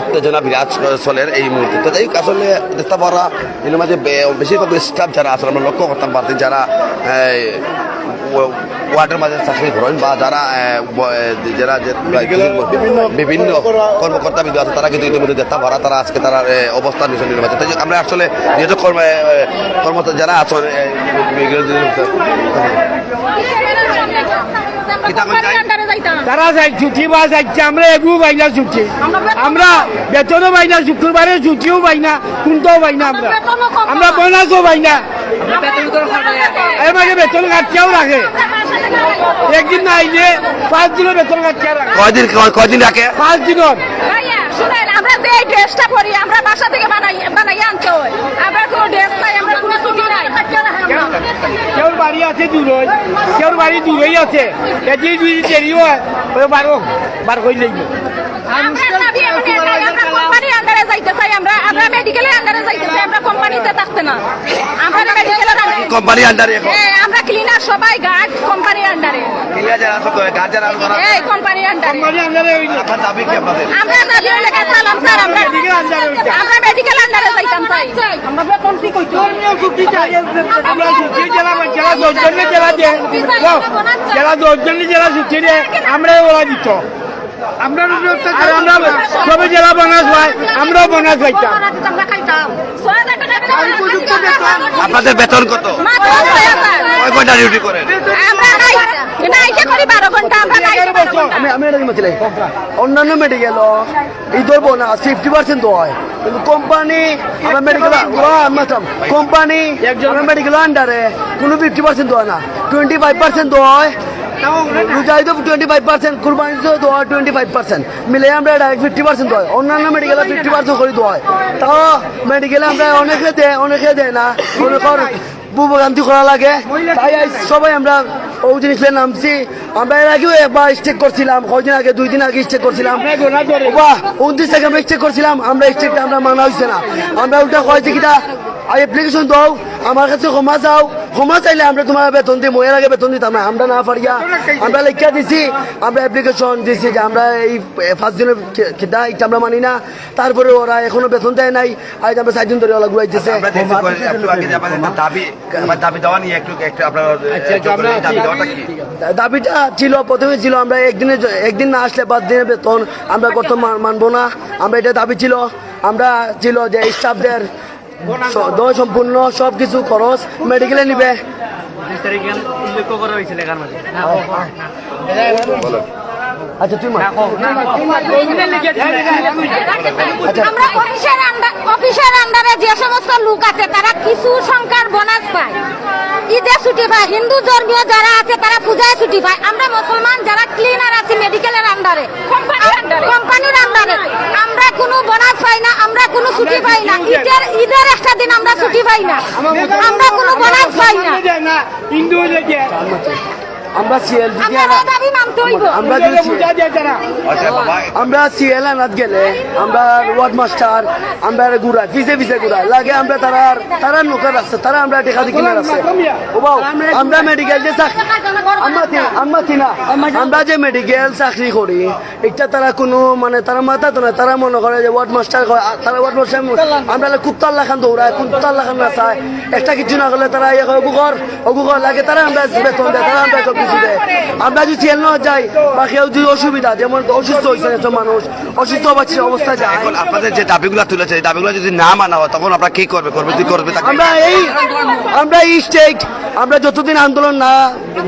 উত্তেজনা বিরাজ চলের এই মুহূর্তে। তো যাই হোক, আসলে দেখতে পারা এর মাঝে বেশিরভাগ স্টাফ যারা আসলে আমরা লক্ষ্য করতাম পারছি, যারা ওয়ার্ডের মাঝে চাকরি করেন বা যারা বিভিন্ন কর্মকর্তা বিন্দু আছে, তারা কিন্তু ইতিমধ্যে দেখতে পারা তারা আজকে তারা অবস্থান নিয়েছেন নির্বাচন। তাই আমরা আসলে যেহেতু কর্মকর্তা যারা আছেন তারা যাই ছুটি বা যাচ্ছে, আমরা এগু পাই না ছুটি, আমরা বেতনও পাই না, শুক্রবারে ছুটিও পাই না, কোনটাও পাই না, আমরা বোনাসও পাই না, এর মাঝে বেতন কাটছেও রাখে, একদিন না আইলে 5 দিনের বেতন কাটছে রাখে। কয়দিন রাখে? 5 দিনের। আমরা যে ড্রেসটা পরি, আমরা বাসা থেকে বানাই আনতে হয়, আমরা কোনো ড্রেস নাই, আমরা কোনো ছুটি নাই। কেউর বাড়ি আছে দূরই, কেউর বাড়ি দূরেই আছে, এটি দুই দেরি হয় বার করে নেই। কোম্পানির আন্ডারে যাইতে চাই, আমরা মেডিকেলের আন্ডারে যাইতে চাই, আমরা কোম্পানিতে থাকতে না, আমরা মেডিকেলের আন্ডারে। কোম্পানির আন্ডারে? আমরা ক্লিনার সবাই গার্ড কোম্পানির আন্ডারে, কোম্পানির আন্ডারে। আমরা দাবি হলে সালাম স্যার, আমরা মেডিকেল আন্ডারে যাইতাম চাই, আমরা বেতন ঠিক হইতো, আমরা ছুটি জেলা 10 জেলা ছুটি দিয়ে আমরা ওরা দিত, আমরা সবে জেলা বোনাস পাই, আমরাও বোনাস পাইতাম। আমরা খাইতাম। আপনাদের বেতন কত? কয় ঘন্টা ডিউটি করেন? আমরা নাইটে করি 12 ঘন্টা, আমরা নাইটে 12 ঘন্টা। আমি এটা বলছিলাম, অন্যান্য মেডিকেল ঈদের বোনাস 50% হয়, কিন্তু কোম্পানি আমরা মেডিকেল কোম্পানি মেডিকেল আন্ডারে কোনো 50% হয় না, 25% হয়। রোজাই তো 25%, কুরবানিতেও দেওয়া হয় 25%, মিলে আমরা ডাইরেক্ট 50% হয়। অন্যান্য মেডিকেলে 50% করে দেওয়া হয়, তাও মেডিকেলে আমরা অনেকে দেয় না, অনেকের ভোগান্তি করা লাগে। তাই সবাই আমরা ওই জিনিসটা নামছি। আমরা এর আগেও একবার স্টেক করছিলাম, কয়দিন আগে, 2 দিন আগে স্টেক করছিলাম, 29 থেকে আমরা স্টেক করছিলাম, আমরা স্টেকটা আমরা মানা হয়েছে না। আমরা ওটা কয়েছি কিনা অ্যাপ্লিকেশন দাও, আমার কাছে ক্ষমা চাইলে আমরা তোমার বেতন দিই, এর আগে বেতন দিতাম না, আমরা না পারিয়া আমরা লেখা দিছি, আমরা অ্যাপ্লিকেশন দিছি যে আমরা এই 5 দিনের খিদা এটা আমরা মানি না। তারপরে ওরা এখনো বেতন দেয় নাই, আজ আমরা 4 দিন ধরে ওরা ঘুরাইতেছে। দাবিটা ছিল, প্রথমে ছিল আমরা একদিন না আসলে 5 দিনের বেতন আমরা কত মানবো না, আমরা এটা দাবি ছিল। আমরা ছিল যে স্টাফদের সম্পূর্ণ সবকিছু খরচ মেডিকেলে নিবে। আচ্ছা তুই আমরা অফিসের আন্ডারে যে সমস্ত লোক আছে তারা কিছু সংখ্যার বোনাস পায়, ঈদে ছুটি পায়, হিন্দু ধর্মীয় যারা আছে তারা পূজায় ছুটি পায়। আমরা মুসলমান যারা ক্লিনার আছি মেডিকেলের আন্ডারে, কোম্পানির আন্ডারে, আমরা কোনো বোনাস পাই না, আমরা কোনো ছুটি পাই না, ঈদের একটা দিন আমরা ছুটি পাই না, আমরা কোনো বোনাস পাই না। আমরা সিএল আমরা দাবি মানতে হইব। আমরা সিএল আনাত গেলে আমরা ওয়ার্ড মাস্টার আমরা ঘুরাই পিছে পিছে ঘুরাই লাগে আমরা তারা নৌকার রাস্তা তারা আমরা টেকা দিকে না রাস্তা আমরা মেডিকেল যে আমরা যে মেডিকেল চাকরি করি এটা তারা কোনো মানে তারা মাথা তো না তারা মনে করে যে ওয়ার্ড মাস্টার তারা ওয়ার্ড মাস্টার আমরা কুত্তাল্লা খান দৌড়ায় কুত্তাল্লা খান নাচায় একটা কিছু না করলে তারা ইয়ে অগুঘর লাগে তারা আমরা বেতন দেয় তারা আমরা কিছু দেয় আমরা যদি সিএল না যাই বা কেউ যদি অসুবিধা যেমন অসুস্থ হয়েছে একটা মানুষ অসুস্থ অবস্থা যায় এখন আপনাদের যে দাবিগুলো তুলেছে এই দাবিগুলো যদি না মানা হয় তখন আপনারা কি করবে তাকে আমরা এই স্টেট আমরা যতদিন আন্দোলন না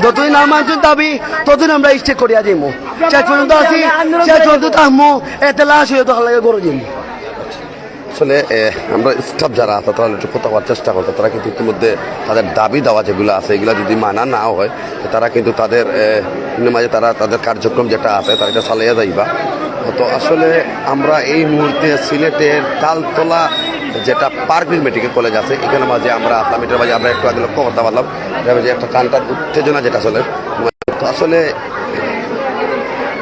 যতদিন না মানছেন দাবি ততদিন আমরা স্টেট করিয়া যাইমু শেষ পর্যন্ত আছি শেষ পর্যন্ত থাকবো এতে লাশ হয়ে তো লাগে গড়ে যাইমু আসলে আমরা স্টাফ যারা আছে তারা একটু কথা বলার চেষ্টা করতো তারা কিন্তু ইতিমধ্যে তাদের দাবি দেওয়া যেগুলো আছে এগুলো যদি মানা না হয় তারা কিন্তু তাদের মাঝে তারা তাদের কার্যক্রম যেটা আছে তারা এটা চালিয়ে যাইবা তো আসলে আমরা এই মুহূর্তে সিলেটের তালতলা যেটা পার্ক মেডিকেল কলেজ আছে এখানে মাঝে আমরা আসলাম এটার মাঝে আমরা একটু আগে লক্ষ্য করতে পারলাম যে একটা টানটার উত্তেজনা যেটা চলে তো আসলে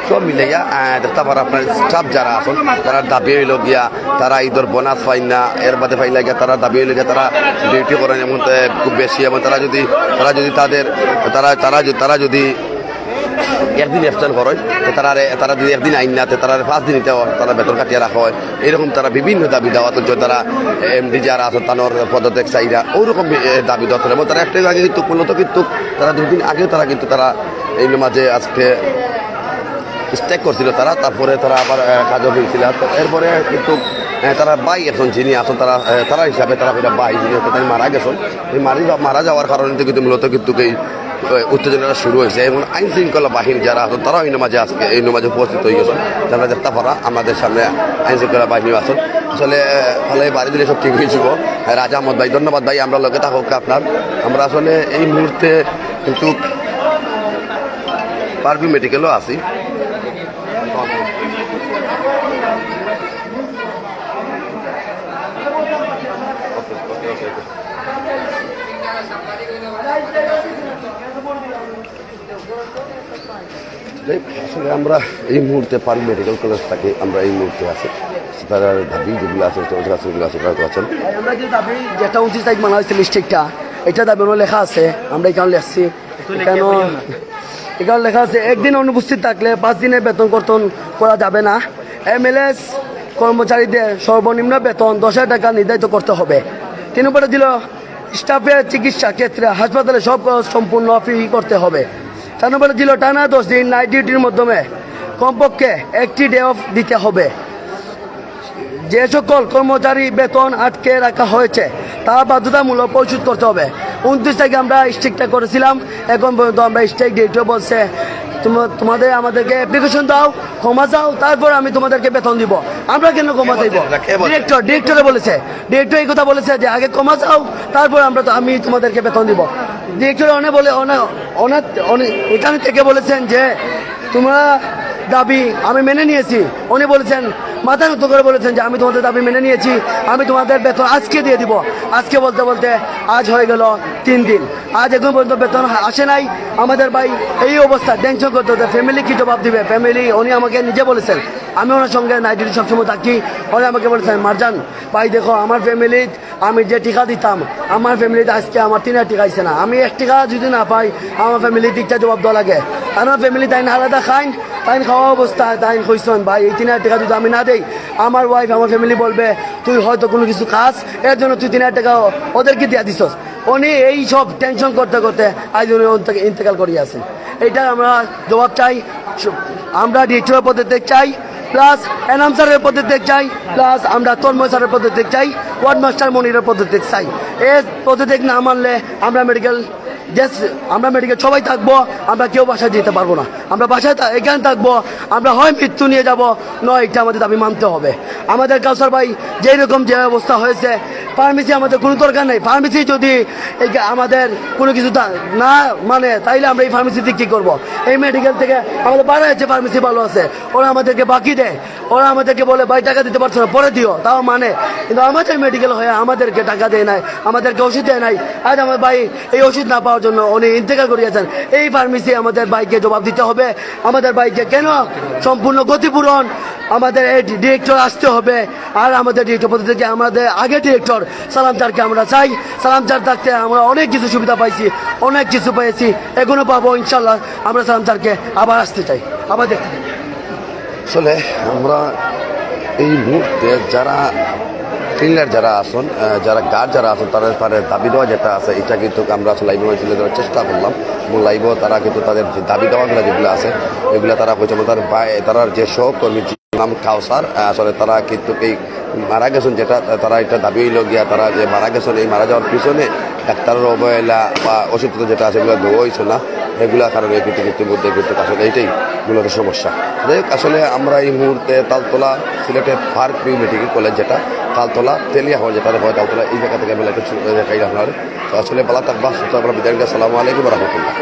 সব মিলাইয়া দেখতে পারা আপনার স্টাফ যারা আছেন তারা দাবি হইল গিয়া তারা ঈদের বোনাস পাই না এর বাদে পাইলে গিয়া তারা দাবি হইল গিয়া তারা ডিউটি করেন এমন খুব বেশি এবং তারা যদি তাদের তারা যদি একদিন অ্যাবসেন্ট করেন তারা যদি একদিন আইন না তারা 5 দিন তারা বেতন কাটিয়ে রাখা হয় এরকম তারা বিভিন্ন দাবি দেওয়া তো তারা এমডি যারা আছেন তানোর পদত্যাগ চাইরা ওরকম দাবি দেওয়া এবং তারা একটু আগে কিন্তু মূলত কিন্তু তারা 2 দিন আগেও তারা কিন্তু তারা এই মাঝে আজকে স্ট্রাইক করছিল তারা তারপরে তারা আবার কাজও হয়েছিল এরপরে কিন্তু তারা বাই এখন যিনি আসুন তারা হিসাবে তারা বাই যিনি তাই মারা গেছেন এই মারা যাওয়ার কারণে কিন্তু মূলত কিন্তু এই উত্তেজনাটা শুরু হয়েছে এবং আইন শৃঙ্খলা বাহিনী যারা আছেন তারাও এই নামাজে আজকে এই নামাজে উপস্থিত হয়ে গেছেন যারা দেখতে পারা আমাদের সামনে আইন শৃঙ্খলা বাহিনীও আছেন আসলে ফলে বাড়ি দিলে সব ঠিক হয়ে যাব রাজা আহমদ ভাই ধন্যবাদ ভাই আমরা লোকে থাকুক আপনার আমরা আসলে এই মুহূর্তে কিন্তু পারভি মেডিকেলও আছি আসলে আমরা এই মুহূর্তে পারভি মেডিকেল কলেজ থেকে আমরা এই মুহূর্তে আছি তারা দাবি যেগুলো আছে সেগুলো আছে তারা আছেন আমরা যে দাবি যেটা 29 তারিখ মানা হয়েছে মিস্টেকটা এটা দাবি লেখা আছে আমরা এখানে লিখছি কেন এখানে লেখা আছে একদিন অনুপস্থিত থাকলে 5 দিনের বেতন কর্তন করা যাবে না এমএলএস কর্মচারীদের সর্বনিম্ন বেতন 10,000 টাকা নির্ধারিত করতে হবে 3 নম্বরে দিল স্টাফের চিকিৎসা ক্ষেত্রে হাসপাতালে সব খরচ সম্পূর্ণ ফ্রি করতে হবে 4 নম্বরে দিল টানা 10 দিন নাইট ডিউটির মাধ্যমে কমপক্ষে 1টি ডে অফ দিতে হবে যে সকল কর্মচারী বেতন আটকে রাখা হয়েছে তা বাধ্যতামূলক পরিশোধ করতে হবে 29 তারিখে আমরা স্ট্রিকটা করেছিলাম এখন পর্যন্ত আমরা স্ট্রাইক ডেটও বলছে আমাদেরকে অ্যাপ্লিকেশন দাও ক্ষমা চাও তারপর আমি তোমাদেরকে বেতন দিব আমরা কেন ক্ষমা চাইব ডিরেক্টরে বলেছে ডিরেক্টর এই কথা বলেছে যে আগে ক্ষমা চাও তারপর আমি তোমাদেরকে বেতন দিব ডিরেক্টর অনেক এখানে থেকে বলেছেন যে তোমরা দাবি আমি মেনে নিয়েছি উনি বলেছেন মাথা নত করে বলেছেন যে আমি তোমাদের দাবি মেনে নিয়েছি আমি তোমাদের বেতন আজকে দিয়ে দিব আজকে বলতে বলতে আজ হয়ে গেল 3 দিন আজ এখন পর্যন্ত বেতন আসে নাই আমাদের ভাই এই অবস্থা টেনশন করতে হতে ফ্যামিলি কি জবাব দিবে ফ্যামিলি উনি আমাকে নিজে বলেছেন আমি ওনার সঙ্গে নাইট ডিউটি সবসময় থাকি উনি আমাকে বলেছেন মারজান ভাই দেখো আমার ফ্যামিলি আমি যে টিকা দিতাম আমার ফ্যামিলিতে আজকে আমার 3 টাকা আইছে না আমি 1 টাকা যদি না পাই আমার ফ্যামিলির দিকটা জবাব দেওয়া লাগে আমার ফ্যামিলি তাই আলাদা খাইন তাই খাওয়া অবস্থা তাই কইসন ভাই এই 3 টাকা যদি আমি না দেই আমার ওয়াইফ আমার ফ্যামিলি বলবে তুই হয়তো কোনো কিছু খাস এর জন্য তুই 3 টাকা ওদেরকে দিয়ে দিছস উনি এই সব টেনশন করতে করতে আজ উনি ইন্তেকাল করিয়ে আছেন এইটা আমরা জবাব চাই আমরা ডিরেক্টরের পদত্যাগ চাই প্লাস এনাম স্যারের পদত্যাগ চাই প্লাস আমরা তন্ময় স্যারের পদত্যাগ চাই ওয়ার্ড মাস্টার মনিরের পদত্যাগ চাই এই পদত্যাগ না মানলে আমরা মেডিকেল সবাই থাকবো আমরা কেউ বাসায় যেতে পারবো না আমরা বাসায় এখানে থাকবো আমরা হয় মৃত্যু নিয়ে যাব নয় এটা আমাদের দাবি মানতে হবে আমাদের কাউসার ভাই যেই রকম যে অবস্থা হয়েছে ফার্মেসি আমাদের কোনো দরকার নেই। ফার্মেসি যদি আমাদের কোনো কিছু না মানে তাইলে আমরা এই ফার্মেসি থেকে কী করবো? এই মেডিকেল থেকে আমাদের বাড়া হচ্ছে ফার্মেসি ভালো আছে, ওরা আমাদেরকে বাকি দেয়, ওরা আমাদেরকে বলে ভাই টাকা দিতে পারছো না পরে দিও, তাও মানে। কিন্তু আমাদের মেডিকেল হয়ে আমাদেরকে টাকা দেয় নাই, আমাদেরকে ওষুধ দেয় নাই। আজ আমার ভাই এই ওষুধ না পাওয়ার জন্য উনি ইন্তেকাল করিয়েছেন। এই ফার্মেসি আমাদের ভাইকে জবাব দিতে হবে। আমাদের ভাইকে কেন সম্পূর্ণ ক্ষতিপূরণ আমাদের এই ডিরেক্টর আসতে হবে। আর আমাদের ডিরেক্টর পদ থেকে আমাদের আগে ডিরেক্টর সালাম স্যারকে আমরা চাই। সালাম স্যার থাকতে আমরা অনেক কিছু সুবিধা পাইছি, অনেক কিছু পেয়েছি, এখনো পাবো ইনশাল্লাহ। আমরা সালাম স্যারকে আবার আসতে চাই, আবার দেখতে চাই। আসলে আমরা এই মুহূর্তে যারা ক্লিনার যারা আসুন, যারা গার্ড যারা আসুন, তাদের দাবি দেওয়া যেটা আছে এটা কিন্তু আমরা আসলে লাইভে তুলে ধরার চেষ্টা করলাম। এবং লাইভেও তারা কিন্তু তাদের যে দাবি দেওয়াগুলো যেগুলো আছে এগুলো তারা বলছে তার যে সহকর্মী নাম কাউসার, আসলে তারা কিন্তু এই মারা গেছেন যেটা তারা এটা দাবি হইল গিয়া তারা যে মারা গেছেন এই মারা যাওয়ার পিছনে ডাক্তারের অবহেলা বা অসুস্থতা যেটা আছে এগুলো দেওয়া হয়েছে না, এগুলা কারণে কিন্তু মধ্যে কিন্তু আসলে এইটাই মূলত সমস্যা। যাই হোক, আসলে আমরা এই মুহূর্তে তালতলা সিলেটের পার্ক ভিউ মেডিকেল কলেজ যেটা তালতলা তেলিয়া হওয়া যেটা হয় তালতলা এই জায়গা থেকে আমি দেখাই আপনার। তো আসলে বলা থাকবা সুস্থ আমরা বিদায়। আসসালামু আলাইকুম রহমতুল্লাহ।